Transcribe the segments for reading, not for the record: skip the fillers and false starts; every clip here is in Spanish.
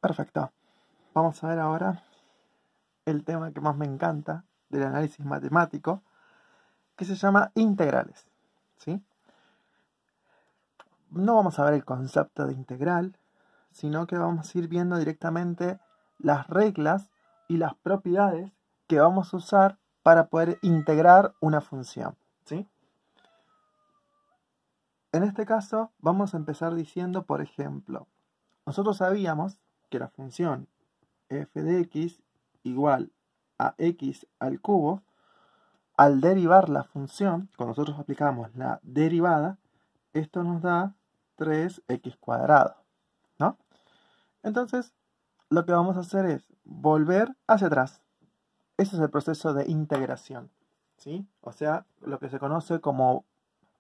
Perfecto. Vamos a ver ahora el tema que más me encanta del análisis matemático, que se llama integrales, ¿sí? No vamos a ver el concepto de integral, sino que vamos a ir viendo directamente las reglas y las propiedades que vamos a usar para poder integrar una función, ¿sí? En este caso vamos a empezar diciendo, por ejemplo, nosotros sabíamos que la función f de x igual a x al cubo, al derivar la función, cuando nosotros aplicamos la derivada, esto nos da 3x cuadrado, ¿no? Entonces, lo que vamos a hacer es volver hacia atrás. Ese es el proceso de integración, ¿sí? O sea, lo que se conoce como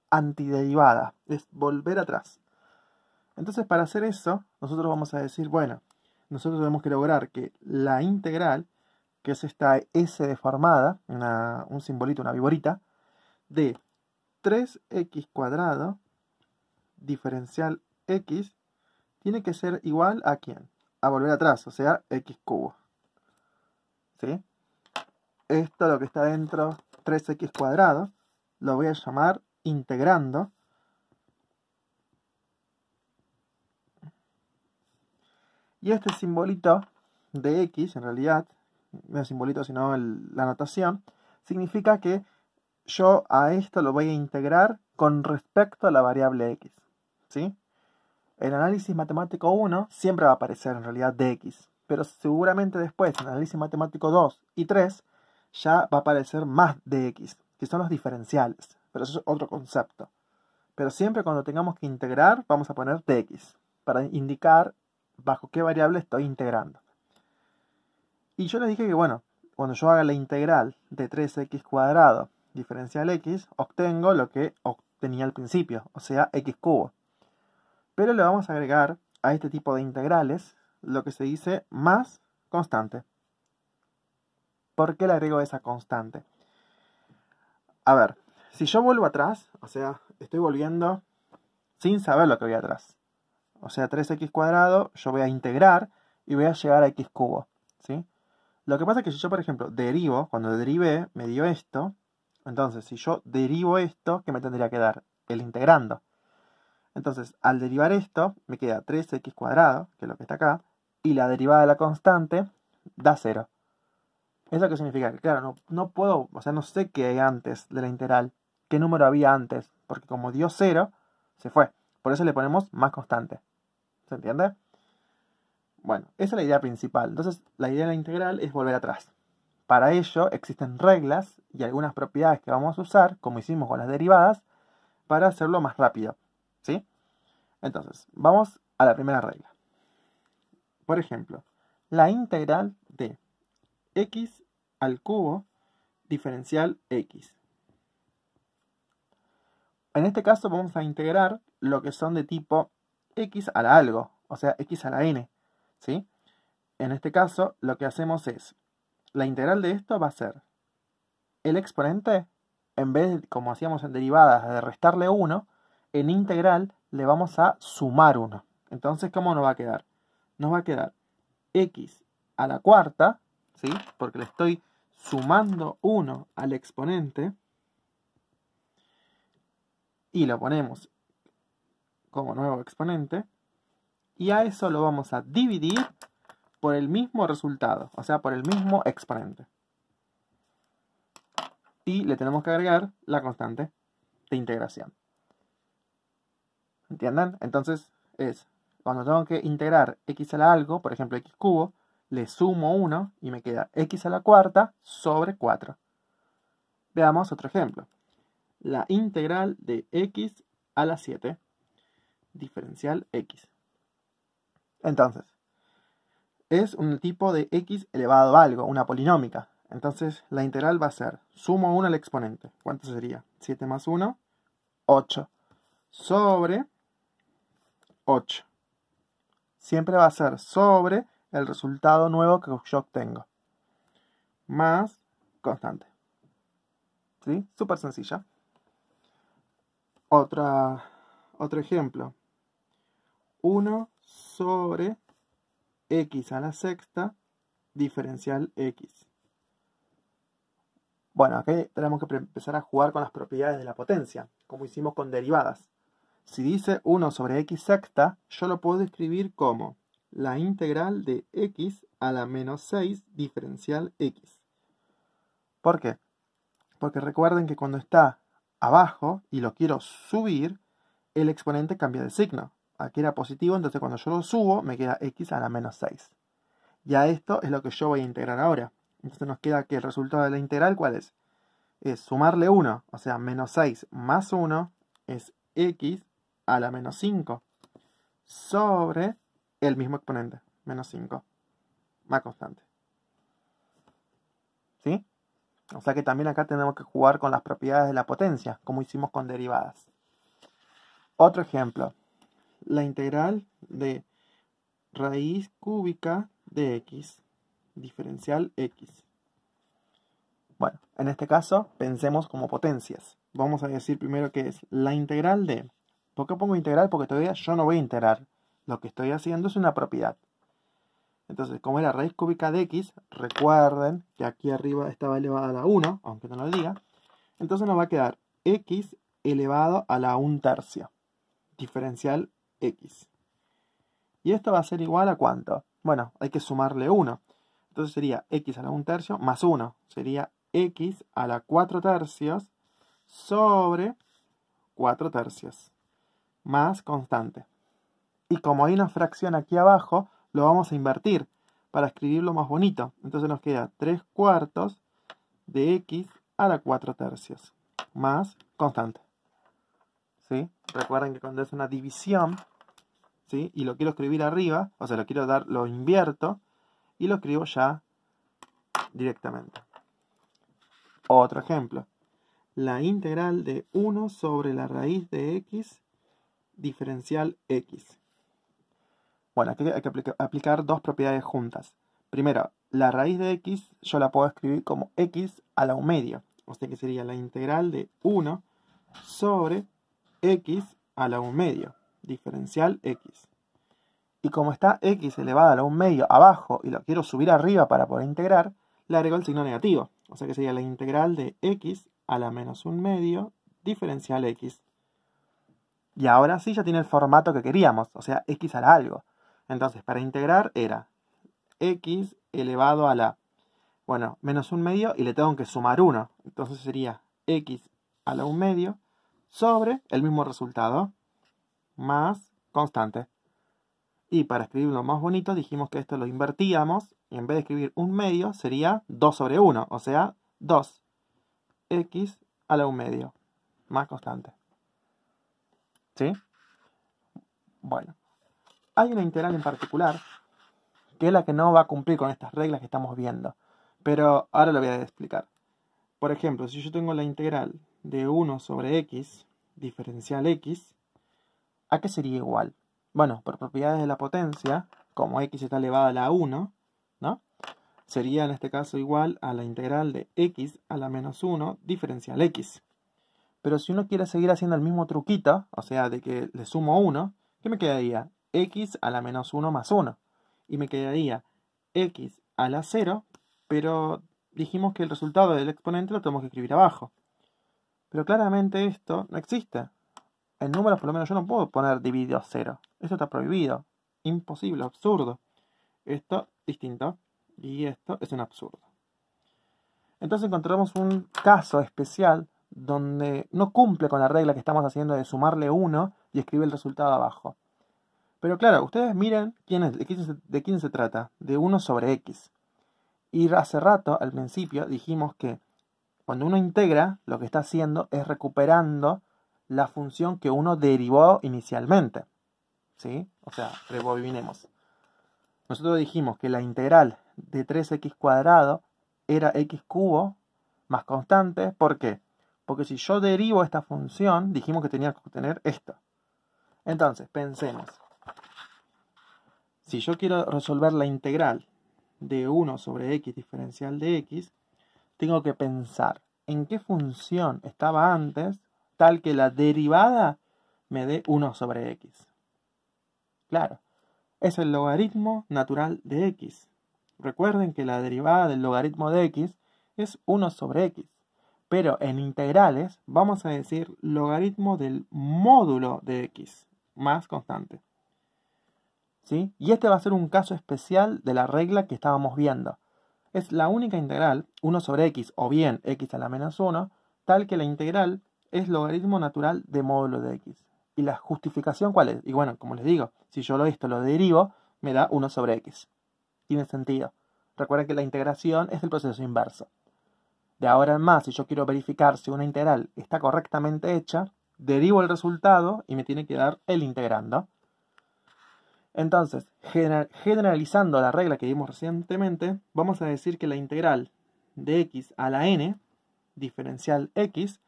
antiderivada, es volver atrás. Entonces, para hacer eso, nosotros vamos a decir, bueno, nosotros tenemos que lograr que la integral, que es esta S deformada, un simbolito, una viborita, de 3x cuadrado diferencial x, tiene que ser igual a ¿quién? A volver atrás, o sea, x cubo. ¿Sí? Esto, lo que está dentro, 3x cuadrado, lo voy a llamar integrando. Y este simbolito de x, en realidad, no es simbolito sino la notación, significa que yo a esto lo voy a integrar con respecto a la variable x, ¿sí? El análisis matemático 1 siempre va a aparecer en realidad dx, pero seguramente después en el análisis matemático 2 y 3 ya va a aparecer más dx, que son los diferenciales, pero eso es otro concepto. Pero siempre cuando tengamos que integrar vamos a poner dx, para indicar bajo qué variable estoy integrando. Y yo les dije que bueno, cuando yo haga la integral de 3x cuadrado diferencial x, obtengo lo que obtenía al principio, o sea, x cubo. Pero le vamos a agregar a este tipo de integrales lo que se dice más constante. ¿Por qué le agrego esa constante? A ver, si yo vuelvo atrás, o sea, estoy volviendo sin saber lo que voy atrás. O sea, 3x cuadrado, yo voy a integrar y voy a llegar a x cubo, ¿sí? Lo que pasa es que si yo, por ejemplo, derivo, cuando derivé, me dio esto. Entonces, si yo derivo esto, ¿qué me tendría que dar? El integrando. Entonces, al derivar esto, me queda 3x cuadrado, que es lo que está acá, y la derivada de la constante da 0. ¿Eso qué significa? Que claro, no puedo, o sea, no sé qué hay antes de la integral, qué número había antes, porque como dio 0, se fue. Por eso le ponemos más constante. ¿Se entiende? Bueno, esa es la idea principal. Entonces, la idea de la integral es volver atrás. Para ello, existen reglas y algunas propiedades que vamos a usar, como hicimos con las derivadas, para hacerlo más rápido, ¿sí? Entonces, vamos a la primera regla. Por ejemplo, la integral de x al cubo diferencial x. En este caso vamos a integrar lo que son de tipo x a la algo, o sea, x a la n, ¿sí? En este caso, lo que hacemos es, la integral de esto va a ser el exponente, en vez de, como hacíamos en derivadas, de restarle 1, en integral le vamos a sumar 1. Entonces, ¿cómo nos va a quedar? Nos va a quedar x a la cuarta, ¿sí? Porque le estoy sumando 1 al exponente y lo ponemos como nuevo exponente, y a eso lo vamos a dividir por el mismo resultado, o sea, por el mismo exponente. Y le tenemos que agregar la constante de integración. ¿Entienden? Entonces es, cuando tengo que integrar x a la algo, por ejemplo x cubo, le sumo 1 y me queda x a la cuarta sobre 4. Veamos otro ejemplo. La integral de x a la 7, diferencial x. Entonces, es un tipo de x elevado a algo, una polinómica. Entonces, la integral va a ser, sumo 1 al exponente. ¿Cuánto sería? 7 más 1, 8. Sobre 8. Siempre va a ser sobre el resultado nuevo que yo obtengo. Más constante. ¿Sí? Súper sencilla. Otro ejemplo. 1 sobre x a la sexta diferencial x. Bueno, aquí tenemos que empezar a jugar con las propiedades de la potencia, como hicimos con derivadas. Si dice 1 sobre x sexta, yo lo puedo escribir como la integral de x a la menos 6 diferencial x. ¿Por qué? Porque recuerden que cuando está abajo y lo quiero subir, el exponente cambia de signo. Aquí era positivo, entonces cuando yo lo subo me queda x a la menos 6. Ya esto es lo que yo voy a integrar ahora. Entonces nos queda que el resultado de la integral, ¿cuál es? Es sumarle 1, o sea, menos 6 más 1 es x a la menos 5 sobre el mismo exponente, menos 5, más constante. ¿Sí? O sea que también acá tenemos que jugar con las propiedades de la potencia, como hicimos con derivadas. Otro ejemplo, la integral de raíz cúbica de x, diferencial x. Bueno, en este caso pensemos como potencias. Vamos a decir primero que es la integral de... ¿Por qué pongo integral? Porque todavía yo no voy a integrar. Lo que estoy haciendo es una propiedad. Entonces, como es la raíz cúbica de x, recuerden que aquí arriba estaba elevada a la 1, aunque no lo diga. Entonces nos va a quedar x elevado a la 1/3, diferencial x. ¿Y esto va a ser igual a cuánto? Bueno, hay que sumarle 1. Entonces sería x a la 1/3 más 1. Sería x a la 4/3 sobre 4/3 más constante. Y como hay una fracción aquí abajo, lo vamos a invertir para escribirlo más bonito. Entonces nos queda 3/4 de x a la 4/3 más constante. ¿Sí? Recuerden que cuando es una división, ¿sí? Y lo quiero escribir arriba, o sea, lo invierto y lo escribo ya directamente. Otro ejemplo. La integral de 1 sobre la raíz de x diferencial x. Bueno, aquí hay que aplicar dos propiedades juntas. Primero, la raíz de x yo la puedo escribir como x a la 1/2. O sea que sería la integral de 1 sobre x a la 1/2, diferencial x. Y como está x elevado a la 1/2 abajo y lo quiero subir arriba para poder integrar, le agrego el signo negativo. O sea que sería la integral de x a la menos 1/2 diferencial x. Y ahora sí ya tiene el formato que queríamos, o sea, x a la algo. Entonces, para integrar era x elevado a la, bueno, menos 1/2 y le tengo que sumar 1. Entonces sería x a la 1/2 sobre el mismo resultado más constante. Y para escribirlo más bonito dijimos que esto lo invertíamos y en vez de escribir 1/2 sería 2 sobre 1, o sea, 2x a la 1/2 más constante. ¿Sí? Bueno, hay una integral en particular que es la que no va a cumplir con estas reglas que estamos viendo, pero ahora lo voy a explicar. Por ejemplo, si yo tengo la integral de 1 sobre x diferencial x, ¿a qué sería igual? Bueno, por propiedades de la potencia, como x está elevada a la 1, ¿no? Sería en este caso igual a la integral de x a la menos 1 diferencial x. Pero si uno quiere seguir haciendo el mismo truquito, o sea, de que le sumo 1, ¿qué me quedaría? X a la menos 1 más 1. Y me quedaría x a la 0, pero dijimos que el resultado del exponente lo tenemos que escribir abajo. Pero claramente esto no existe. En números, por lo menos, yo no puedo poner dividido 0. Eso está prohibido. Imposible, absurdo. Esto distinto. Y esto es un absurdo. Entonces encontramos un caso especial donde no cumple con la regla que estamos haciendo de sumarle 1 y escribir el resultado abajo. Pero claro, ustedes miren de quién se trata. De 1 sobre x. Y hace rato, al principio, dijimos que cuando uno integra, lo que está haciendo es recuperando la función que uno derivó inicialmente. ¿Sí? O sea, rebobinemos. Nosotros dijimos que la integral de 3x cuadrado era x cubo más constante. ¿Por qué? Porque si yo derivo esta función, dijimos que tenía que obtener esto. Entonces, pensemos. Si yo quiero resolver la integral de 1 sobre x diferencial de x, tengo que pensar en qué función estaba antes, tal que la derivada me dé 1 sobre x. Claro, es el logaritmo natural de x. Recuerden que la derivada del logaritmo de x es 1 sobre x. Pero en integrales vamos a decir logaritmo del módulo de x más constante. ¿Sí? Y este va a ser un caso especial de la regla que estábamos viendo. Es la única integral, 1 sobre x o bien x a la menos 1, tal que la integral es logaritmo natural de módulo de x. ¿Y la justificación cuál es? Y bueno, como les digo, si yo esto lo derivo, me da 1 sobre x. Tiene sentido. Recuerden que la integración es el proceso inverso. De ahora en más, si yo quiero verificar si una integral está correctamente hecha, derivo el resultado y me tiene que dar el integrando. Entonces, generalizando la regla que vimos recientemente, vamos a decir que la integral de x a la n, diferencial x,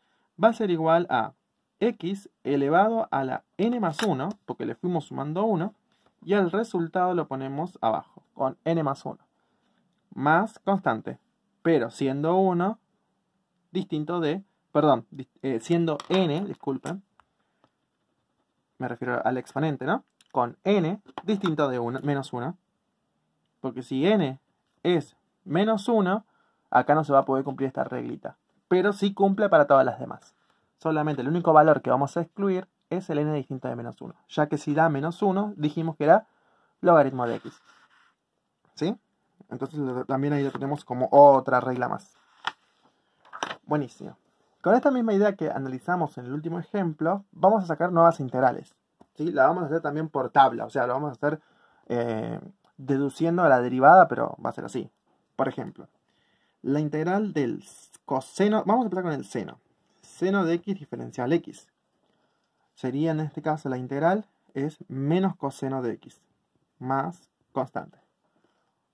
va a ser igual a x elevado a la n más 1, porque le fuimos sumando 1, y el resultado lo ponemos abajo, con n más 1, más constante, pero siendo 1 distinto de, siendo n, disculpen, me refiero al exponente, ¿no? Con n distinto de menos 1, porque si n es menos 1, acá no se va a poder cumplir esta reglita, pero sí cumple para todas las demás. Solamente el único valor que vamos a excluir es el n distinto de menos 1, ya que si da menos 1, dijimos que era logaritmo de x. ¿Sí? Entonces también ahí lo tenemos como otra regla más. Buenísimo. Con esta misma idea que analizamos en el último ejemplo, vamos a sacar nuevas integrales. ¿Sí? La vamos a hacer también por tabla, o sea, lo vamos a hacer deduciendo a la derivada, pero va a ser así. Por ejemplo, la integral del coseno, vamos a empezar con el seno. Seno de x diferencial x. Sería en este caso la integral es menos coseno de x, más constante.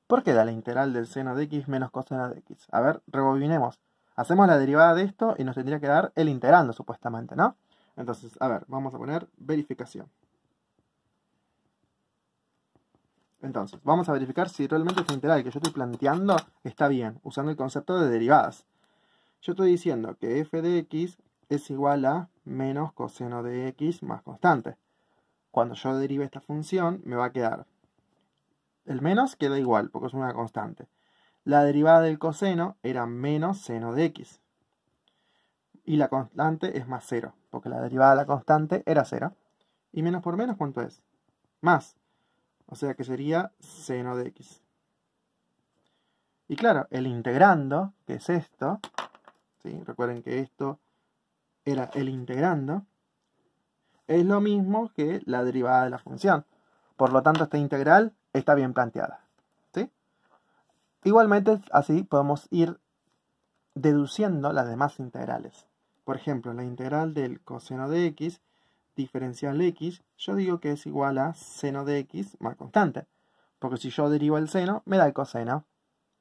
¿Por qué da la integral del seno de x menos coseno de x? A ver, rebobinemos. Hacemos la derivada de esto y nos tendría que dar el integrando, supuestamente, ¿no? Entonces, a ver, vamos a poner verificación. Entonces, vamos a verificar si realmente esta integral que yo estoy planteando está bien, usando el concepto de derivadas. Yo estoy diciendo que f de x es igual a menos coseno de x más constante. Cuando yo derive esta función, me va a quedar. El menos queda igual, porque es una constante. La derivada del coseno era menos seno de x. Y la constante es más 0, porque la derivada de la constante era 0. Y menos por menos, ¿cuánto es? Más. O sea que sería seno de x. Y claro, el integrando, que es esto, ¿sí? Recuerden que esto era el integrando, es lo mismo que la derivada de la función. Por lo tanto, esta integral está bien planteada. ¿Sí? Igualmente, así podemos ir deduciendo las demás integrales. Por ejemplo, la integral del coseno de x, diferencial x, yo digo que es igual a seno de x más constante. Porque si yo derivo el seno, me da el coseno.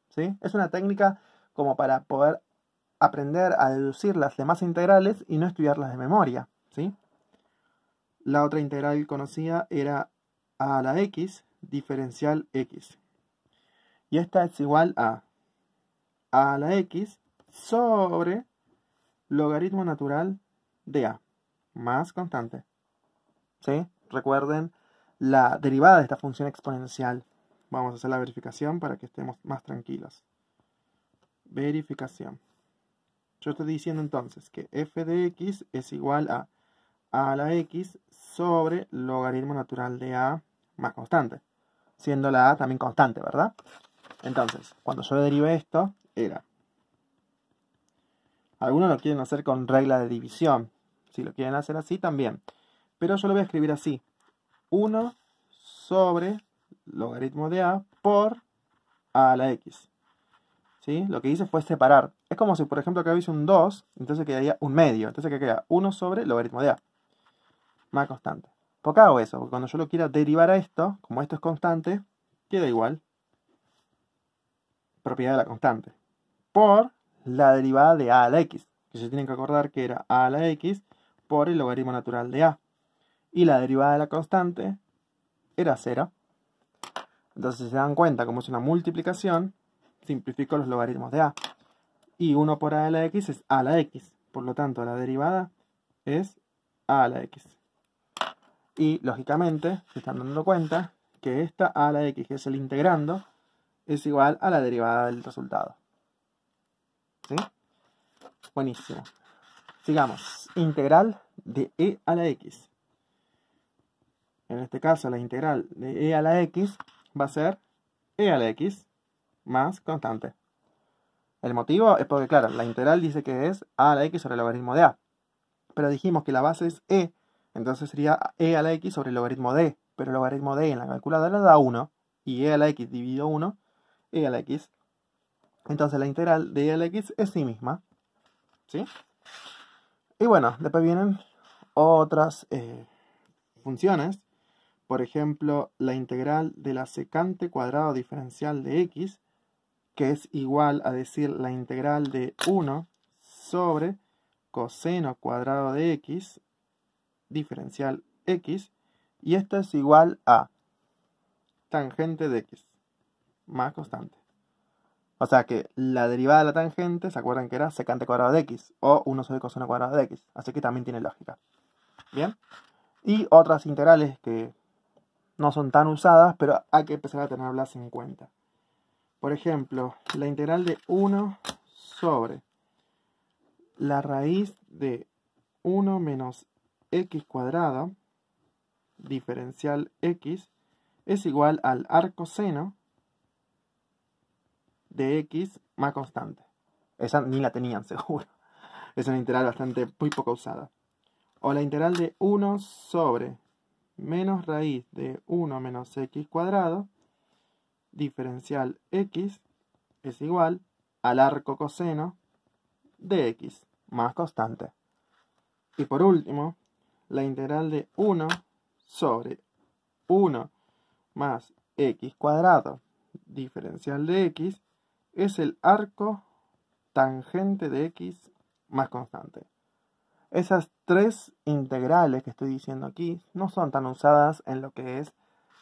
¿Sí? Es una técnica como para poder aprender a deducir las demás integrales y no estudiarlas de memoria. ¿Sí? La otra integral conocida era a la x, diferencial x. Y esta es igual a la x sobre logaritmo natural de a, más constante. ¿Sí? Recuerden la derivada de esta función exponencial. Vamos a hacer la verificación para que estemos más tranquilos. Verificación. Yo estoy diciendo entonces que f de x es igual a la x sobre logaritmo natural de a más constante. Siendo la a también constante, ¿verdad? Entonces, cuando yo derive esto, era... Algunos lo quieren hacer con regla de división. Si lo quieren hacer así, también. Pero yo lo voy a escribir así. 1 sobre logaritmo de a por a la x. ¿Sí? Lo que hice fue separar. Es como si, por ejemplo, acá hubiese un 2, entonces quedaría un medio. Entonces, ¿qué queda? 1 sobre logaritmo de a. Más constante. ¿Por qué hago eso? Porque cuando yo lo quiera derivar a esto, como esto es constante, queda igual. Propiedad de la constante. Por la derivada de a la x. Que se tienen que acordar que era a la x por el logaritmo natural de a. Y la derivada de la constante era 0. Entonces, si se dan cuenta, como es una multiplicación, simplifico los logaritmos de a. Y 1 por a de la x es a la x. Por lo tanto, la derivada es a la x. Y, lógicamente, se están dando cuenta que esta a la x, que es el integrando, es igual a la derivada del resultado. ¿Sí? Buenísimo. Sigamos. Integral de e a la x. En este caso, la integral de e a la x va a ser e a la x más constante. El motivo es porque, claro, la integral dice que es a a la x sobre el logaritmo de a. Pero dijimos que la base es e, entonces sería e a la x sobre el logaritmo de. Pero el logaritmo de en la calculadora da 1. Y e a la x dividido 1, e a la x. Entonces la integral de e a la x es sí misma. ¿Sí? Y bueno, después vienen otras funciones. Por ejemplo, la integral de la secante cuadrado diferencial de x, que es igual a decir la integral de 1 sobre coseno cuadrado de x diferencial x, y esto es igual a tangente de x más constante. O sea que la derivada de la tangente, ¿se acuerdan que era secante cuadrado de x? O 1 sobre coseno cuadrado de x. Así que también tiene lógica. Bien. Y otras integrales que no son tan usadas, pero hay que empezar a tenerlas en cuenta. Por ejemplo, la integral de 1 sobre la raíz de 1 menos x cuadrado diferencial x es igual al arcoseno de x más constante. Esa ni la tenían seguro. Es una integral muy poco usada. O la integral de 1 sobre menos raíz de 1 menos x cuadrado diferencial x es igual al arco coseno de x más constante. Y por último, la integral de 1 sobre 1 más x cuadrado diferencial de x es el arco tangente de x más constante. Esas tres integrales que estoy diciendo aquí no son tan usadas en lo que es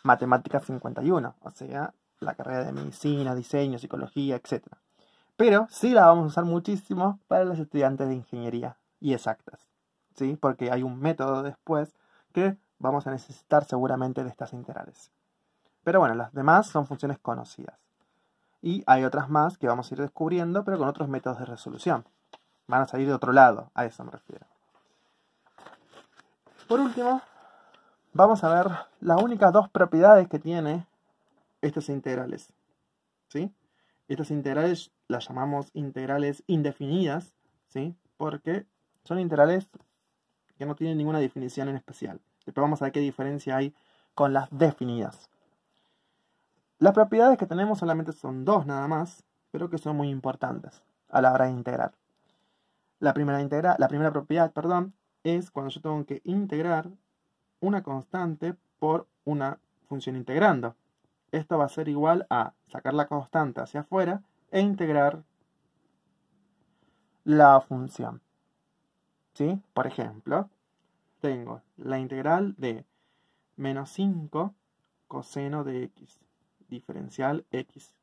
matemáticas 51, o sea, la carrera de medicina, diseño, psicología, etc. Pero sí la vamos a usar muchísimo para los estudiantes de ingeniería y exactas, ¿sí? Porque hay un método después que vamos a necesitar seguramente de estas integrales. Pero bueno, las demás son funciones conocidas. Y hay otras más que vamos a ir descubriendo, pero con otros métodos de resolución. Van a salir de otro lado, a eso me refiero. Por último, vamos a ver las únicas dos propiedades que tiene estas integrales. ¿Sí? Estas integrales las llamamos integrales indefinidas, ¿sí? Porque son integrales que no tienen ninguna definición en especial. Después vamos a ver qué diferencia hay con las definidas. Las propiedades que tenemos solamente son dos nada más, pero que son muy importantes a la hora de integrar. La primera propiedad, es cuando yo tengo que integrar una constante por una función integrando. Esto va a ser igual a sacar la constante hacia afuera e integrar la función. ¿Sí? Por ejemplo, tengo la integral de menos 5 coseno de x diferencial x.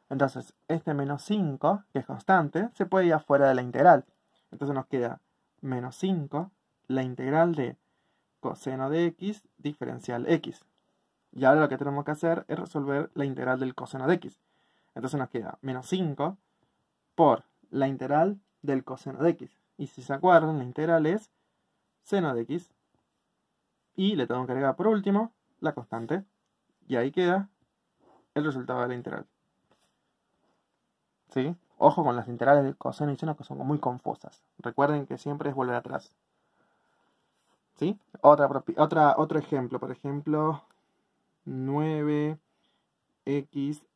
Entonces, este menos 5, que es constante, se puede ir afuera de la integral. Entonces nos queda menos 5, la integral de coseno de x diferencial x. Y ahora lo que tenemos que hacer es resolver la integral del coseno de x. Entonces nos queda menos 5 por la integral del coseno de x. Y si se acuerdan, la integral es seno de x. Y le tengo que agregar por último la constante. Y ahí queda el resultado de la integral. ¿Sí? Ojo con las integrales de coseno y seno que son muy confusas. Recuerden que siempre es volver atrás. ¿Sí? Otro ejemplo. Por ejemplo, 9x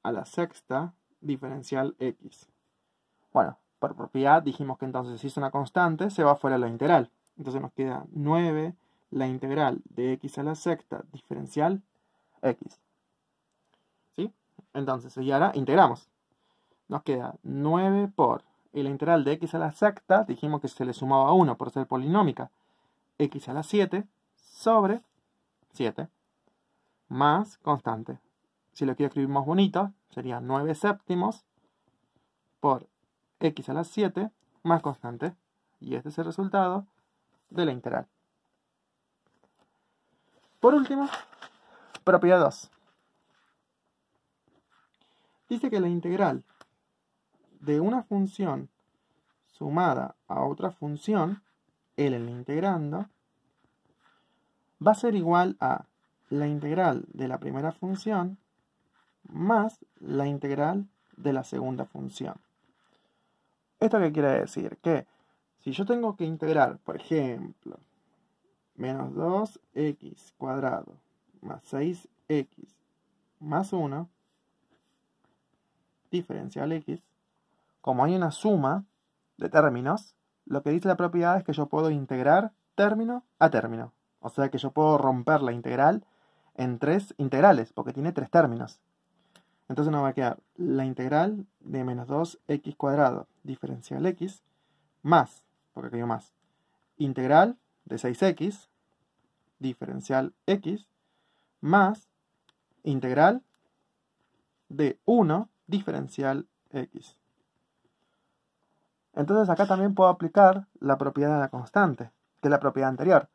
a la sexta diferencial x. Bueno, por propiedad dijimos que entonces si es una constante se va fuera de la integral. Entonces nos queda 9 la integral de x a la sexta diferencial x. ¿Sí? Entonces, y ahora integramos. Nos queda 9 por, y la integral de x a la sexta, dijimos que se le sumaba 1 por ser polinómica, x a la 7 sobre 7, más constante. Si lo quiero escribir más bonito, sería 9 séptimos por x a la 7 más constante. Y este es el resultado de la integral. Por último, propiedad 2. Dice que la integral de una función sumada a otra función, L en la integrando, va a ser igual a la integral de la primera función más la integral de la segunda función. ¿Esto qué quiere decir? Que si yo tengo que integrar, por ejemplo, menos 2x cuadrado más 6x más 1, diferencial x, como hay una suma de términos, lo que dice la propiedad es que yo puedo integrar término a término. O sea que yo puedo romper la integral en 3 integrales, porque tiene 3 términos. Entonces nos va a quedar la integral de menos 2x cuadrado diferencial x más, porque aquí hay más, integral de 6x diferencial x más integral de 1 diferencial x. Entonces acá también puedo aplicar la propiedad de la constante, que es la propiedad anterior.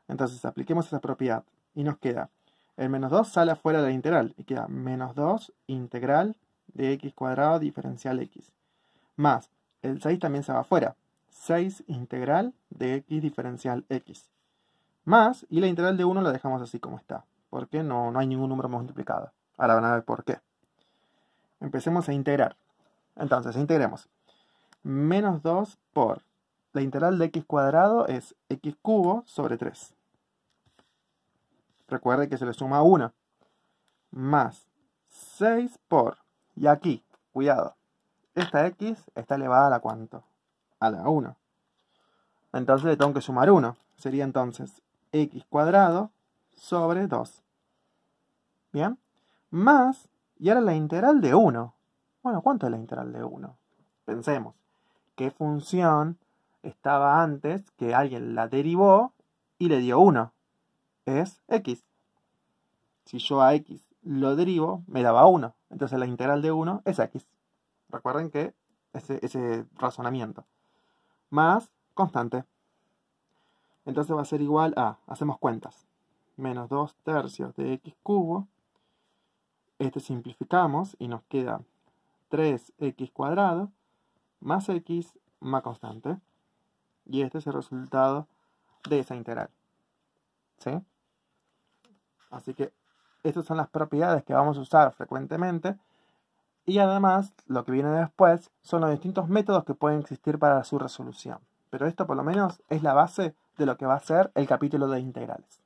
Entonces apliquemos esa propiedad y nos queda el menos 2 sale afuera de la integral y queda menos 2 integral de x cuadrado diferencial x. Más el 6 también se va afuera. 6 integral de x diferencial x. Más, y la integral de 1 la dejamos así como está, porque no hay ningún número multiplicado. Ahora van a ver por qué. Empecemos a integrar. Entonces, integremos. Menos 2 por la integral de x cuadrado es x cubo sobre 3. Recuerde que se le suma 1. Más 6 por, y aquí, cuidado, esta x está elevada a la ¿cuánto? A la 1. Entonces le tengo que sumar 1. Sería entonces x cuadrado sobre 2. ¿Bien? Más, y ahora la integral de 1. Bueno, ¿cuánto es la integral de 1? Pensemos, ¿qué función estaba antes que alguien la derivó y le dio 1? Es x. Si yo a x lo derivo, me daba 1. Entonces la integral de 1 es x. Recuerden que ese razonamiento. Más constante. Entonces va a ser igual a, hacemos cuentas, menos 2 tercios de x cubo. Este simplificamos y nos queda 3x cuadrado más x más constante. Y este es el resultado de esa integral. ¿Sí? Así que estas son las propiedades que vamos a usar frecuentemente. Y además, lo que viene después son los distintos métodos que pueden existir para su resolución. Pero esto por lo menos es la base de lo que va a ser el capítulo de integrales.